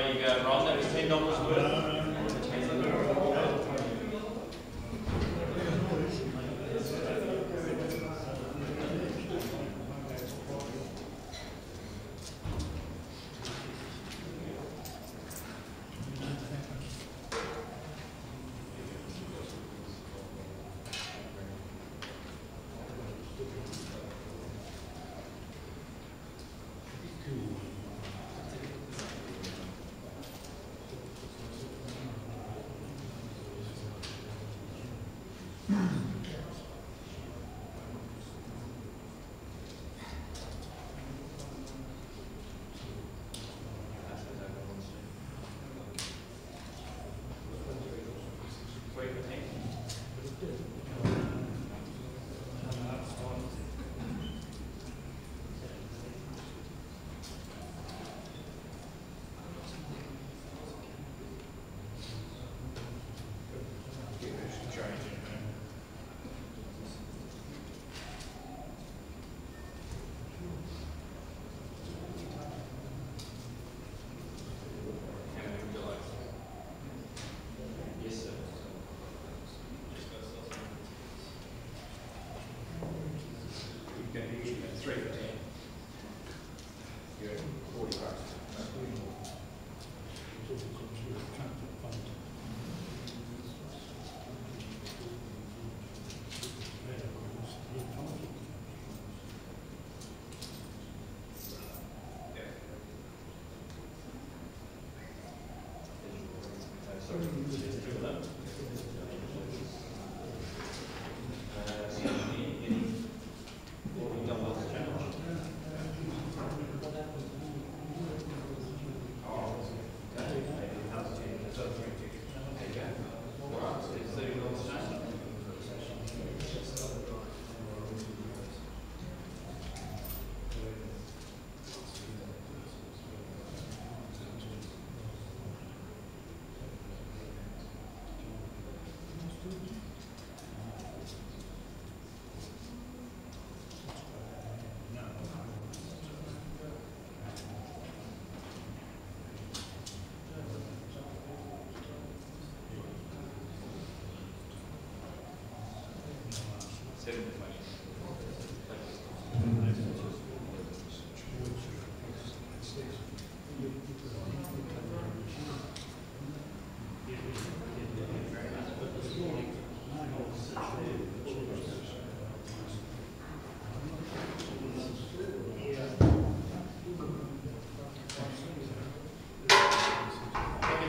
colleague Ron. That was $10 worth.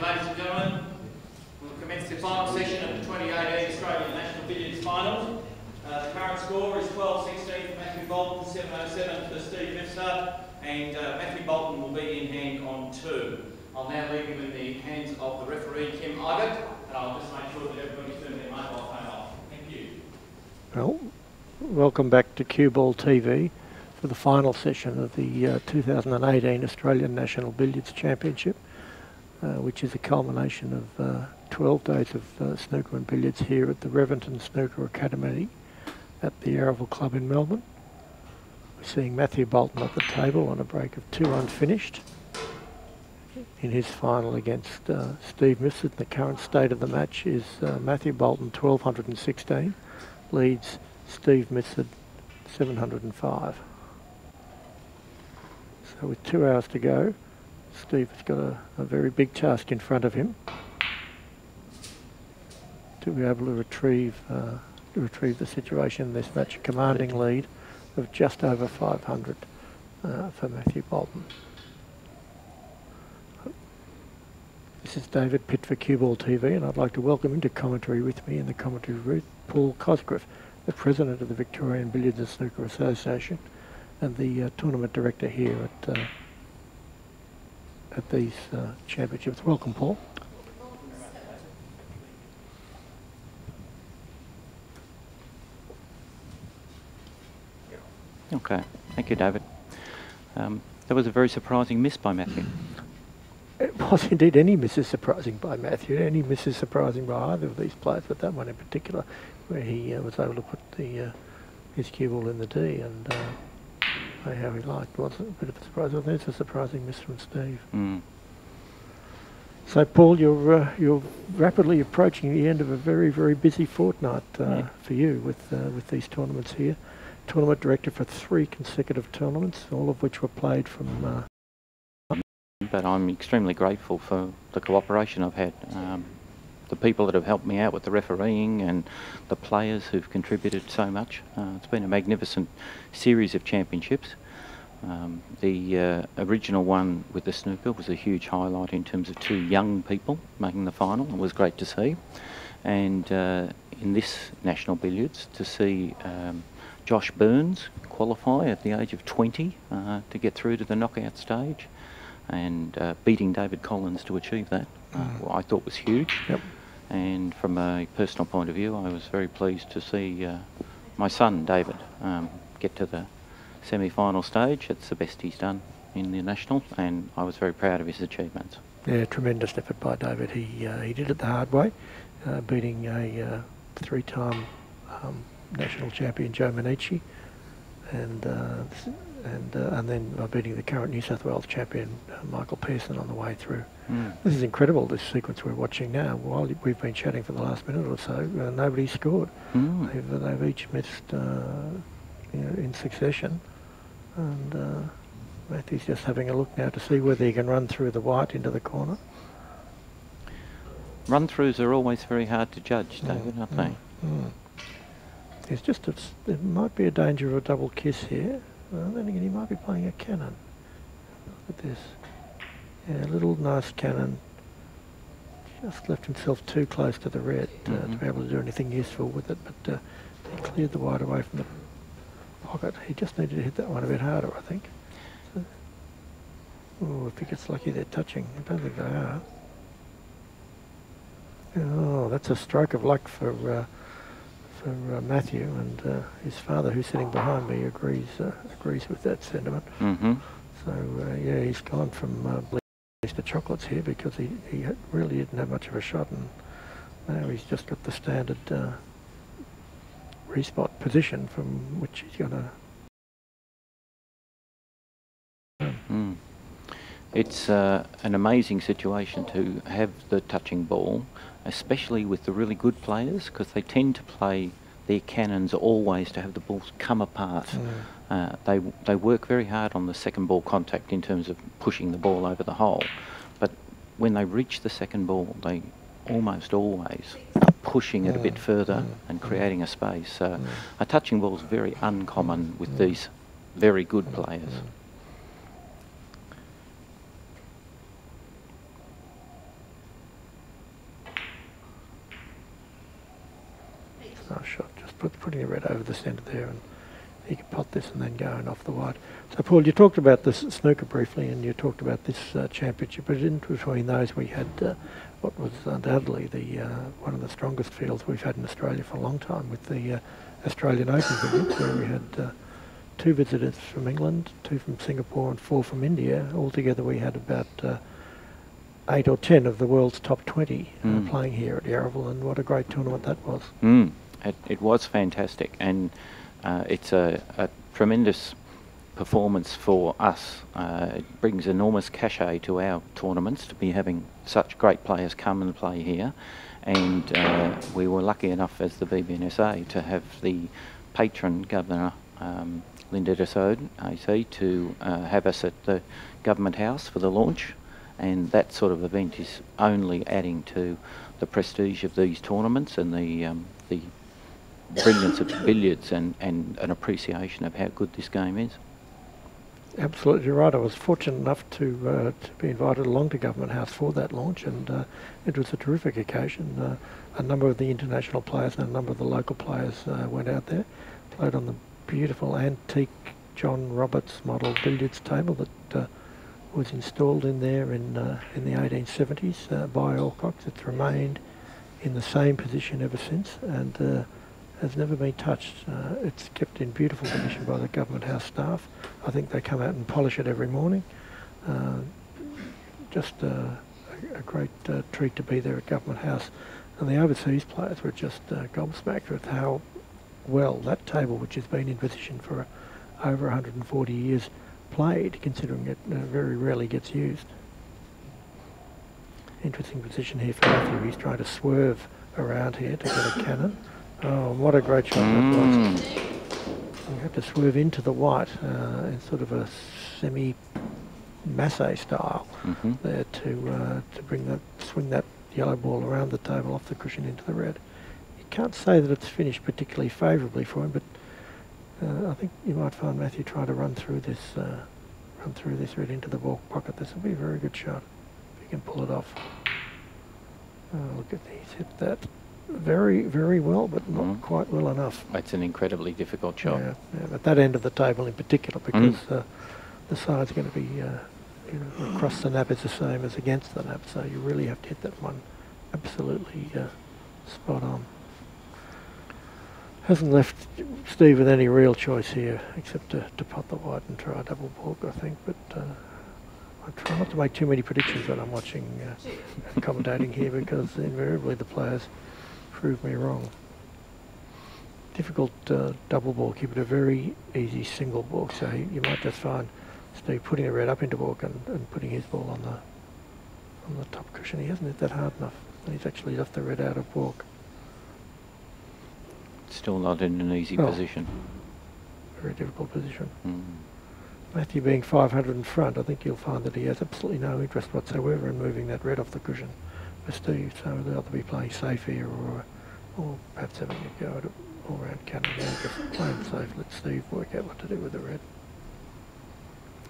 Ladies and gentlemen, we'll commence the final session of the 2018 Australian National Billiards Finals. The current score is 12-16 for Matthew Bolton, 7-07 for Steve Mifsud, and Matthew Bolton will be in hand on 2. I'll now leave him in the hands of the referee, Kim Ivett, and I'll just make sure that everybody's turned their mobile phone off. Thank you. Well, welcome back to Cue Ball TV for the final session of the 2018 Australian National Billiards Championship. Which is a culmination of 12 days of snooker and billiards here at the Reventon Snooker Academy at the Yarraville Club in Melbourne. We're seeing Matthew Bolton at the table on a break of 2 unfinished in his final against Steve Mifsud. The current state of the match is Matthew Bolton 1216 leads Steve Mifsud 705. So with 2 hours to go, Steve has got a very big task in front of him to be able to retrieve the situation in this match, a commanding lead of just over 500 for Matthew Bolton. This is David Pitt for Cue Ball TV, and I'd like to welcome into commentary with me in the commentary booth Paul Cosgrove, the President of the Victorian Billiards and Snooker Association and the Tournament Director here at these championships. Welcome, Paul. Okay, thank you, David. That was a very surprising miss by Matthew. It was indeed. Any miss is surprising by Matthew. Any miss is surprising by either of these players, but that one in particular, where he was able to put his cue ball in the D and play how he liked, wasn't it? A bit of a surprise. Well, there's a surprising miss from Steve. Mm. So, Paul, you're rapidly approaching the end of a very, very busy fortnight for you with these tournaments here. Tournament director for 3 consecutive tournaments, all of which were played from. But I'm extremely grateful for the cooperation I've had. The people that have helped me out with the refereeing and the players who've contributed so much. It's been a magnificent series of championships. The original one with the snooker was a huge highlight in terms of 2 young people making the final. It was great to see. And in this National Billiards, to see Josh Burns qualify at the age of 20 to get through to the knockout stage, and beating David Collins to achieve that, I thought was huge. Yep. And from a personal point of view, I was very pleased to see my son David get to the semi-final stage. It's the best he's done in the National, and I was very proud of his achievements. Yeah, tremendous effort by David. He did it the hard way, beating a 3-time national champion Joe Manici, and then beating the current New South Wales champion Michael Pearson on the way through. This is incredible, this sequence we're watching now. While we've been chatting for the last minute or so, nobody's scored. They've each missed in succession, and Matthew's just having a look now to see whether he can run through the white into the corner. Run-throughs are always very hard to judge, David, aren't they? There's just there might be a danger of a double kiss here. Then again, he might be playing a cannon. Look at this. Yeah, a little nice cannon. Just left himself too close to the red to be able to do anything useful with it, but he cleared the white away from the pocket. He just needed to hit that one a bit harder, I think. So, if he gets lucky, they're touching. I don't think they are. Oh, that's a stroke of luck for Matthew, and his father, who's sitting behind me, agrees with that sentiment. So yeah, he's gone from bleach to chocolates here because he really didn't have much of a shot, and now he's just got the standard respot position from which he's going to. It's an amazing situation to have the touching ball, especially with the really good players, because they tend to play their cannons always to have the balls come apart. They work very hard on the second ball contact in terms of pushing the ball over the hole, but when they reach the second ball, they almost always are pushing it a bit further and creating a space. So a touching ball is very uncommon with these very good players. Nice shot, just putting the red over the centre there, and he could pot this and then go and off the white. So Paul, you talked about this snooker briefly, and you talked about this championship, but in between those we had what was undoubtedly one of the strongest fields we've had in Australia for a long time, with the Australian Open Billiards, where we had 2 visitors from England, 2 from Singapore and 4 from India. Altogether we had about 8 or 10 of the world's top 20 playing here at Yarraville, and what a great tournament that was. It was fantastic, and it's a tremendous performance for us. It brings enormous cachet to our tournaments to be having such great players come and play here, and we were lucky enough as the BBNSA to have the patron governor, Linda Dessode, AC, to have us at the Government House for the launch, and that sort of event is only adding to the prestige of these tournaments and the brilliance of billiards and an appreciation of how good this game is. Absolutely right. I was fortunate enough to be invited along to Government House for that launch, and it was a terrific occasion. A number of the international players and a number of the local players went out there, played on the beautiful antique John Roberts model billiards table that was installed in there in the 1870s by Alcox. It's remained in the same position ever since, and has never been touched. It's kept in beautiful condition by the Government House staff. I think they come out and polish it every morning. Just a great treat to be there at Government House. And the overseas players were just gobsmacked with how well that table, which has been in position for over 140 years, played, considering it very rarely gets used. Interesting position here for Matthew. He's trying to swerve around here to get a cannon. Oh, what a great shot that was. You have to swerve into the white in sort of a semi-masse style there to swing that yellow ball around the table off the cushion into the red. You can't say that it's finished particularly favourably for him, but I think you might find Matthew trying to run through this red into the ball pocket. This will be a very good shot if he can pull it off. Look at he's hit that very, very well, but not quite well enough. It's an incredibly difficult shot. Yeah, at that end of the table in particular, because the side's going to be across the nap is the same as against the nap, so you really have to hit that one absolutely spot on. Hasn't left Steve with any real choice here except to pot the white and try a double balk, I think, but I try not to make too many predictions when I'm watching commentating here, because invariably the players prove me wrong. Difficult double balk here, but a very easy single balk, so you might just find Steve putting the red up into balk and putting his ball on the top cushion. He hasn't hit that hard enough, and he's actually left the red out of balk. Still not in an easy position. Very difficult position. Matthew being 500 in front, I think you'll find that he has absolutely no interest whatsoever in moving that red off the cushion for Steve, so they'll either be playing safe here or perhaps having a go at it all-round cannon. Just playing safe, let Steve work out what to do with the red.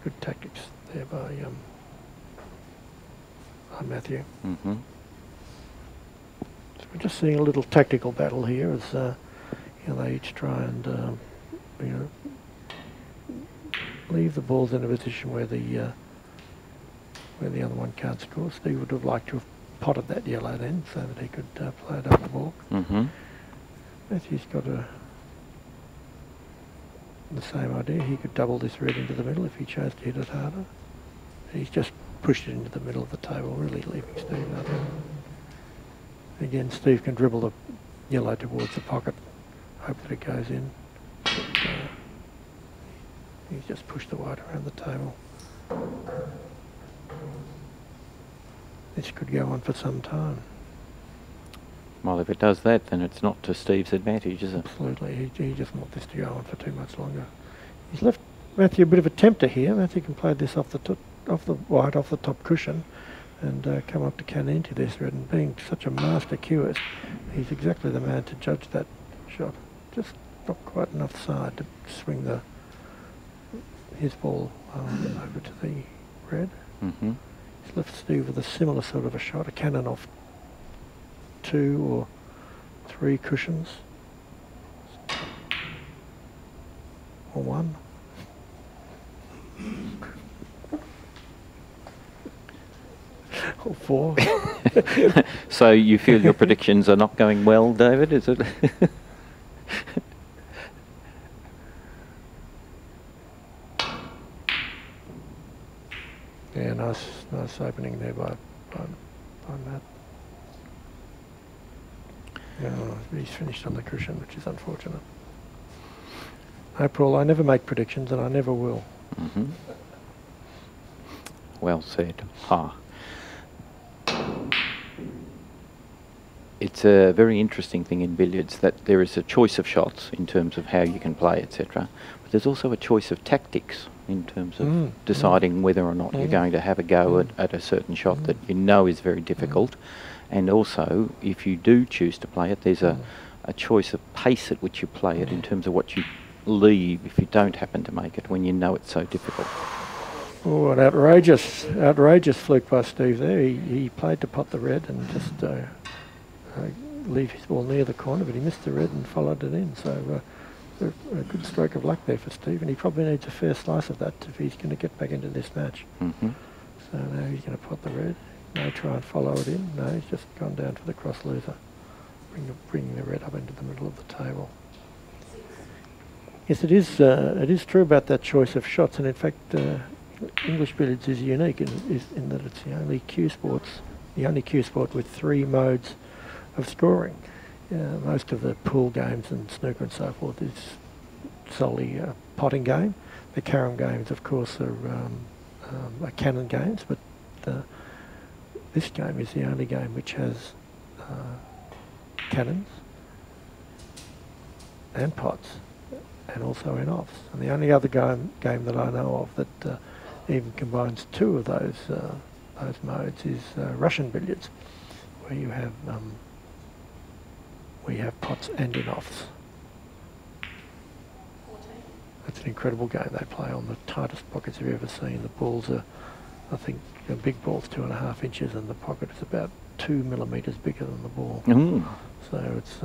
Good tactics there by Matthew. So we're just seeing a little tactical battle here as they each try and leave the balls in a position where the other one can't score. Steve would have liked to have potted that yellow then, so that he could play it up the ball. Matthew's got the same idea. He could double this red into the middle if he chose to hit it harder. He's just pushed it into the middle of the table, really leaving Steve nothing. Again, Steve can dribble the yellow towards the pocket, hope that it goes in. But, he's just pushed the white around the table. This could go on for some time. Well, if it does that, then it's not to Steve's advantage, is it? Absolutely. He doesn't want this to go on for too much longer. He's left Matthew a bit of a tempter here. Matthew can play this off the white, off the top cushion, and come up to cannon into this red. And being such a master cueist, he's exactly the man to judge that shot. Just not quite enough side to swing his ball over to the red. He's left Steve with a similar sort of a shot, a cannon off 2 or 3 cushions, or 1. Or 4. So you feel your predictions are not going well, David, is it? Yeah, nice opening there by Matt. He's finished on the cushion, which is unfortunate. No, Paul, I never make predictions, and I never will. Well said. It's a very interesting thing in billiards that there is a choice of shots in terms of how you can play, etc. But there's also a choice of tactics in terms of deciding whether or not you're going to have a go at a certain shot that you know is very difficult. And also, if you do choose to play it, there's a choice of pace at which you play it in terms of what you leave if you don't happen to make it when you know it's so difficult. Oh, an outrageous fluke by Steve there. He played to pot the red and just leave his ball near the corner, but he missed the red and followed it in. So a good stroke of luck there for Steve, and he probably needs a fair slice of that if he's going to get back into this match. So now he's going to pot the red. No, try and follow it in. No, he's just gone down for the cross loser, bringing the red up into the middle of the table. Yes, it is true about that choice of shots, and in fact, English billiards is unique in that it's the only cue sport with 3 modes of scoring. Most of the pool games and snooker and so forth is solely a potting game. The carom games, of course, are cannon games, but this game is the only game which has cannons and pots, and also in offs. And the only other game that I know of that even combines two of those modes is Russian billiards, where you have pots and in offs. It's an incredible game. They play on the tightest pockets you've ever seen. The balls are, I think, a big ball's 2.5 inches, and the pocket is about 2 millimetres bigger than the ball. Mm. So it's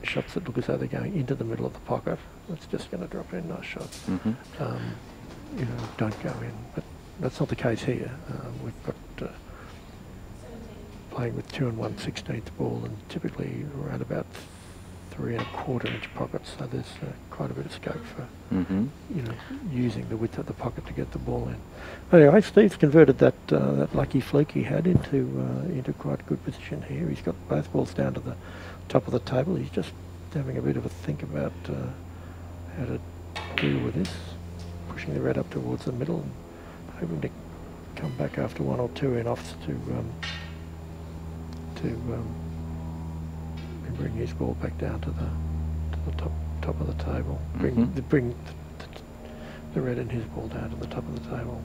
shots that look as though they're going into the middle of the pocket. It's just going to drop in. Nice shots. Mm-hmm. You know, don't go in. But that's not the case here. We've got playing with 2 1/16 ball, and typically around about 3 1/4 inch pockets. So there's quite a bit of scope for you know, using the width of the pocket to get the ball in. Anyway, Steve's converted that lucky fluke he had into quite a good position here. He's got both balls down to the top of the table. He's just having a bit of a think about how to deal with this, pushing the red up towards the middle and hoping to come back after 1 or 2 in offs to bring his ball back down to the top of the table. Bring the red and his ball down to the top of the table.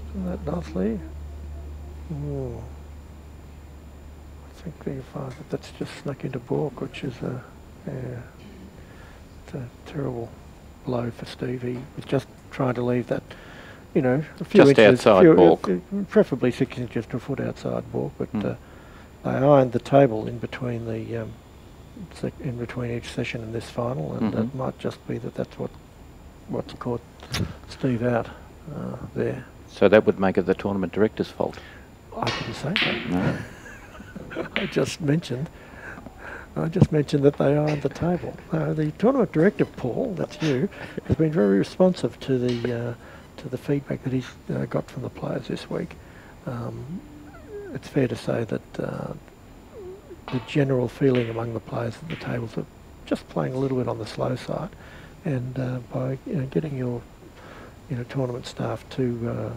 Isn't that nicely? Ooh. I think you find that that's just snuck into balk, which is it's a terrible blow for Steve. He was just trying to leave that, you know, a few just inches, outside balk. Preferably 6 inches to a foot outside balk, but they ironed the table in between the in between each session in this final, and it might just be that that's what's caught Steve out there. So that would make it the tournament director's fault. I didn't say that. No. I just mentioned that they ironed the table. The tournament director, Paul, that's you, has been very responsive to the feedback that he's got from the players this week. It's fair to say that the general feeling among the players at the tables are just playing a little bit on the slow side, and by getting your tournament staff to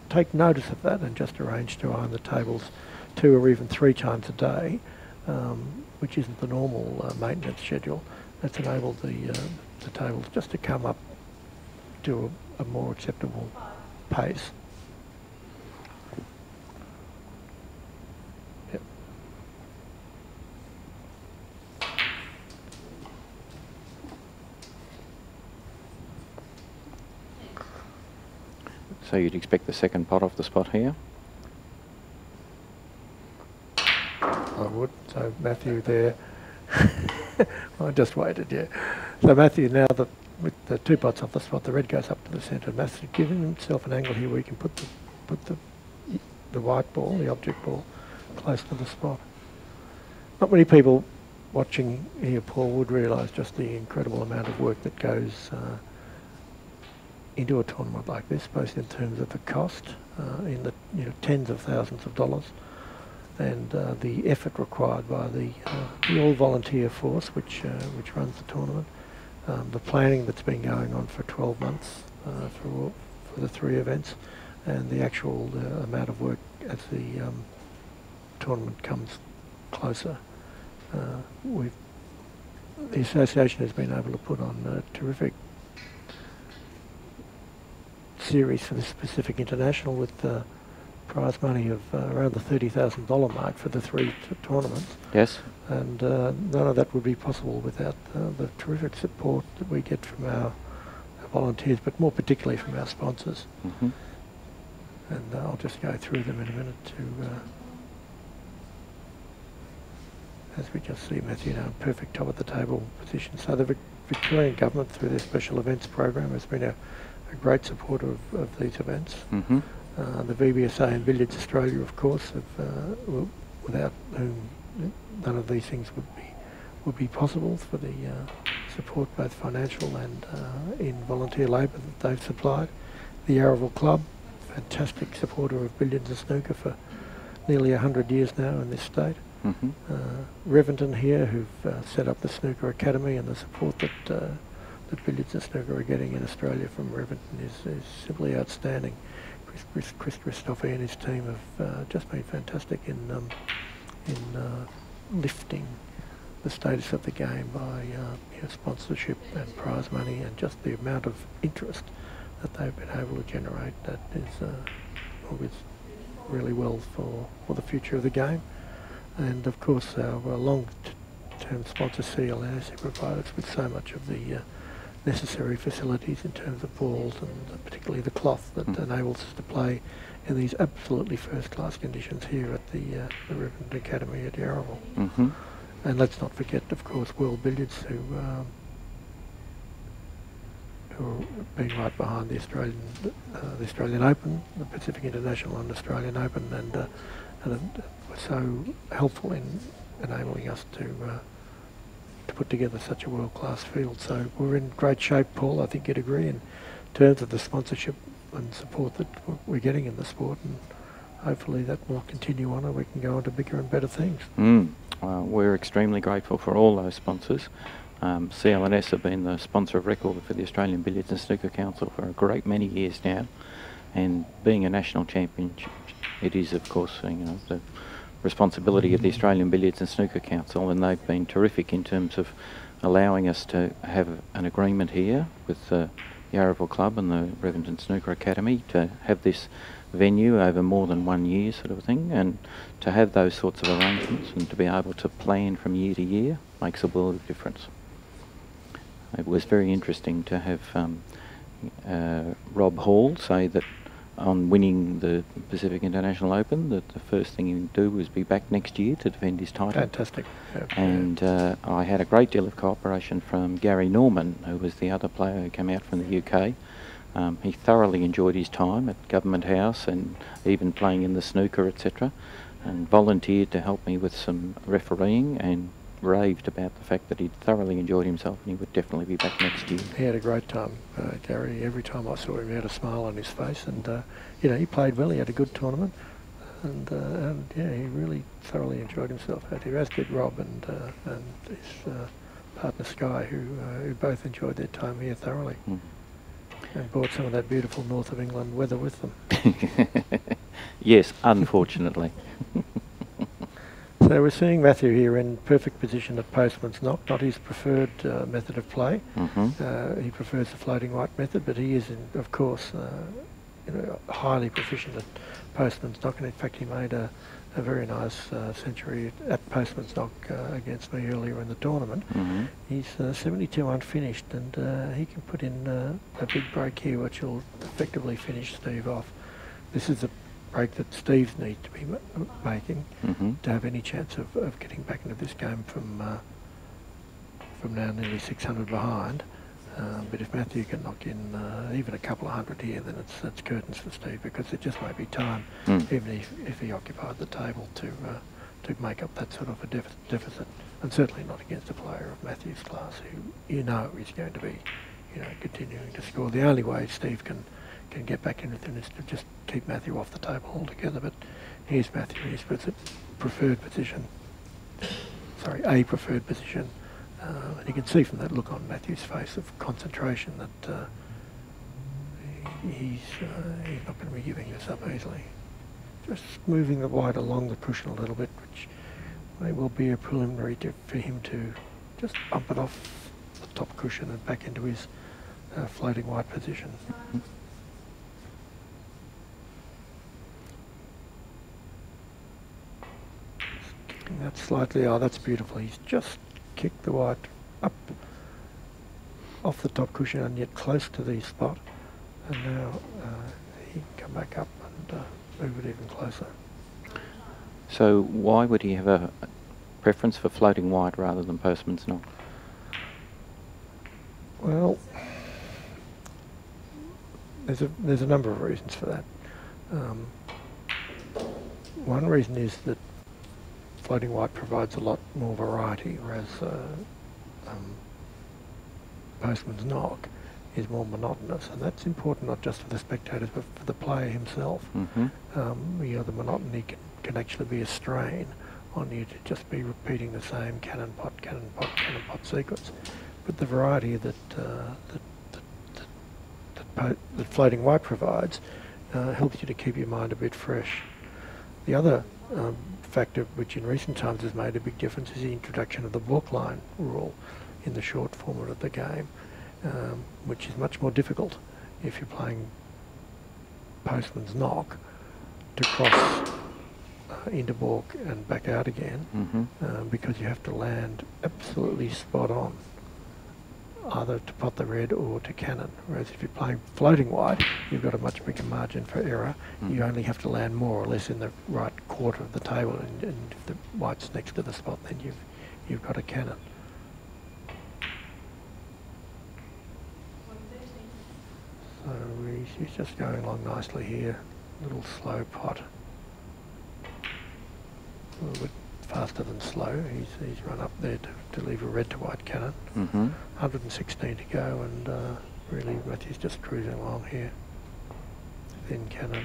take notice of that and just arrange to iron the tables 2 or even 3 times a day, which isn't the normal maintenance schedule. That's enabled the tables just to come up to a more acceptable pace. Yep. So you'd expect the second pot off the spot here? I would. So Matthew there. I just waited, yeah. So Matthew, now with the 2 pots off the spot, the red goes up to the centre. Matthew giving himself an angle here where he can put the white ball, the object ball, close to the spot. Not many people watching here, Paul, would realise just the incredible amount of work that goes into a tournament like this, both in terms of the cost, in the tens of thousands of dollars, and the effort required by the all-volunteer force which runs the tournament, the planning that's been going on for 12 months for the 3 events, and the actual amount of work as the tournament comes closer. The association has been able to put on a terrific series for this specific international with prize money of around the $30,000 mark for the 3 tournaments. Yes. And none of that would be possible without the terrific support that we get from our volunteers, but more particularly from our sponsors. And I'll just go through them in a minute as we just see Matthew now in perfect top of the table position. So the Victorian Government, through their special events program, has been a great supporter of these events. The VBSA and Billiards Australia, of course, without whom none of these things would be possible, for the support, both financial and in volunteer labour, that they've supplied. The Yarraville Club, fantastic supporter of billiards and snooker for nearly 100 years now in this state. Mm-hmm. Reventon here, who've set up the Snooker Academy, and the support that that billiards and snooker are getting in Australia from Reventon is simply outstanding. Chris Christophe and his team have just been fantastic in lifting the status of the game by sponsorship and prize money, and just the amount of interest that they've been able to generate. That is augurs really well for the future of the game. And of course our long-term sponsor CLS, who provide us with so much of the necessary facilities in terms of balls and particularly the cloth that enables us to play in these absolutely first-class conditions here at the Reventon Academy at Yarraville. Mm-hmm. And let's not forget, of course, World Billiards, who are being right behind the Australian Open, the Pacific International and Australian Open, and were so helpful in enabling us to put together such a world-class field. So we're in great shape, Paul. I think you'd agree in terms of the sponsorship and support that we're getting in the sport, and hopefully that will continue on and we can go on to bigger and better things. We're extremely grateful for all those sponsors. CLNS have been the sponsor of record for the Australian Billiards and Snooker Council for a great many years now, and being a national championship, it is of course the responsibility of the Australian Billiards and Snooker Council, and they've been terrific in terms of allowing us to have an agreement here with the Yarraville Club and the Reventon Snooker Academy to have this venue over more than 1 year sort of thing, and to have those sorts of arrangements and to be able to plan from year to year makes a world of difference. It was very interesting to have Rob Hall say that on winning the Pacific International Open, that the first thing he would do was be back next year to defend his title. Fantastic. Yep. And I had a great deal of cooperation from Gary Norman, who was the other player who came out from the UK. He thoroughly enjoyed his time at Government House and even playing in the snooker, etc., and volunteered to help me with some refereeing and raved about the fact that he'd thoroughly enjoyed himself and he would definitely be back next year. He had a great time, Gary. Every time I saw him, he had a smile on his face, and he played well. He had a good tournament, and yeah, he really thoroughly enjoyed himself out here, as did Rob and his partner Sky, who both enjoyed their time here thoroughly, and brought some of that beautiful north of England weather with them. Yes, unfortunately. So we're seeing Matthew here in perfect position at postman's knock, not his preferred method of play. He prefers the floating white method, but he is, of course, highly proficient at postman's knock, and in fact he made a very nice century at postman's knock against me earlier in the tournament. He's 72 unfinished, and he can put in a big break here which will effectively finish Steve off. This is the break that Steve's need to be making to have any chance of getting back into this game from now nearly 600 behind. But if Matthew can knock in even a couple of hundred here, then it's curtains for Steve, because it just won't be time, even if he occupied the table, to make up that sort of a deficit, and certainly not against a player of Matthew's class, who is going to be continuing to score. The only way Steve can get back into it is to just keep Matthew off the table altogether. But here's Matthew in his preferred position. Sorry, a preferred position. And you can see from that look on Matthew's face of concentration that he's not going to be giving this up easily. Just moving the white along the cushion a little bit, which may well be a preliminary for him to just bump it off the top cushion and back into his floating white position. Kicking that slightly, that's beautiful. He's just kicked the white up off the top cushion and yet close to the spot, and now he can come back up and move it even closer. So why would he have a preference for floating white rather than postman's knock? Well, there's a number of reasons for that. One reason is that floating white provides a lot more variety, whereas postman's knock is more monotonous, and that's important not just for the spectators but for the player himself. The monotony can actually be a strain on you to just be repeating the same cannon pot sequence. But the variety that floating white provides helps you to keep your mind a bit fresh. The other factor which in recent times has made a big difference is the introduction of the balk line rule in the short format of the game, which is much more difficult if you're playing postman's knock to cross into balk and back out again, because you have to land absolutely spot on, either to pot the red or to cannon. Whereas if you're playing floating white, you've got a much bigger margin for error. You only have to land more or less in the right quarter of the table, and if the white's next to the spot, then you've got a cannon. So he's just going along nicely here. Little slow pot. A little bit faster than slow. He's run up there to leave a red to white cannon. 116 to go, and really Matthew's just cruising along here. Thin cannon.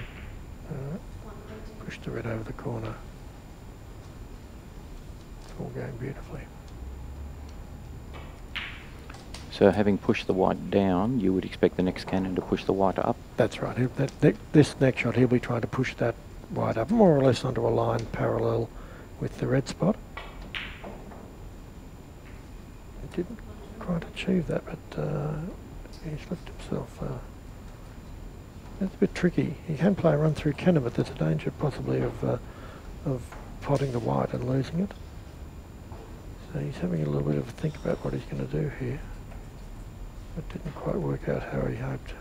Push the red over the corner. It's all going beautifully. So having pushed the white down, you would expect the next cannon to push the white up? That's right. This next shot, he'll be trying to push that white up more or less onto a line parallel with the red spot. He didn't quite achieve that, but he's left himself. It's a bit tricky. He can play a run through cannon, but there's a danger possibly of potting the white and losing it. So he's having a little bit of a think about what he's going to do here. It didn't quite work out how he hoped.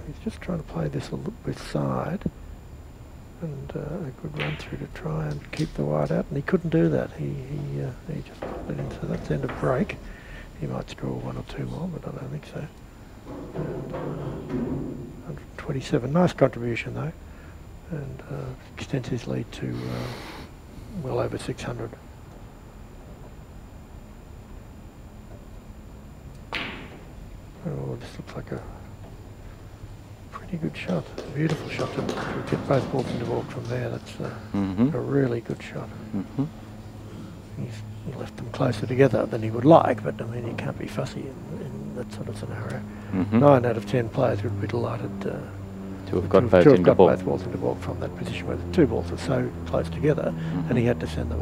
He's just trying to play this a little bit side, and a good run through to try and keep the white out, and he couldn't do that. He just put it into that's end of break. He might score one or two more, but I don't think so. And 127, nice contribution though, and extends his lead to well over 600. Oh, this looks like a pretty good shot. Beautiful shot to get both balls into balk from there. That's a really good shot. He's left them closer together than he would like, but I mean, he can't be fussy in that sort of scenario. 9 out of 10 players would be delighted to have got both into balk. Both balls into balk from that position where the two balls are so close together, and he had to send them,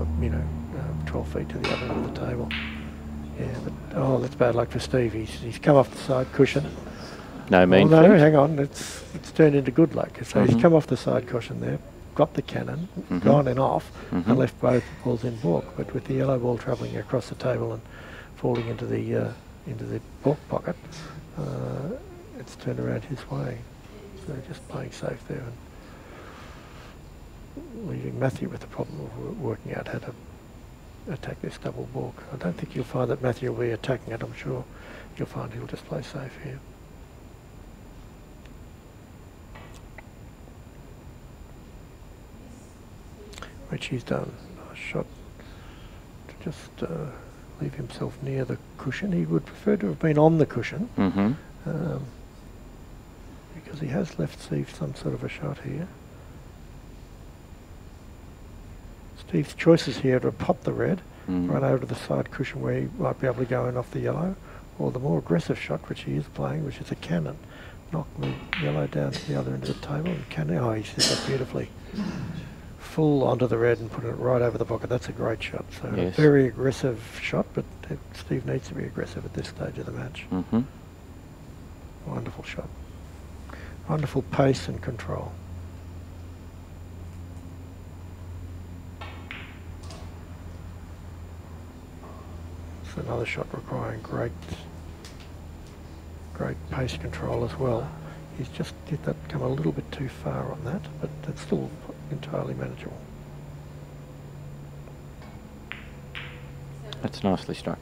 12 feet to the other end of the table. Yeah, but oh, that's bad luck for Steve. He's come off the side cushion. No mean feat. No, hang on. It's turned into good luck. So he's come off the side cushion there, got the cannon, gone in off, and left both balls in balk. But with the yellow ball travelling across the table and falling into the balk pocket, it's turned around his way. So just playing safe there and leaving Matthew with the problem of working out how to attack this double balk. I don't think you'll find that Matthew will be attacking it. I'm sure you'll find he'll just play safe here. Which he's done. Nice shot to just leave himself near the cushion. He would prefer to have been on the cushion, because he has left Steve some sort of a shot here. Steve's choices here to pot the red, run over to the side cushion where he might be able to go in off the yellow, or the more aggressive shot which he is playing, which is a cannon. Knock the yellow down to the other end of the table and cannon. Oh, he did that beautifully. Full onto the red and put it right over the pocket. That's a great shot. So a very aggressive shot, but Steve needs to be aggressive at this stage of the match. Wonderful shot. Wonderful pace and control. It's another shot requiring great pace control as well. He's just did that come a little bit too far on that, but it's still entirely manageable. That's nicely struck.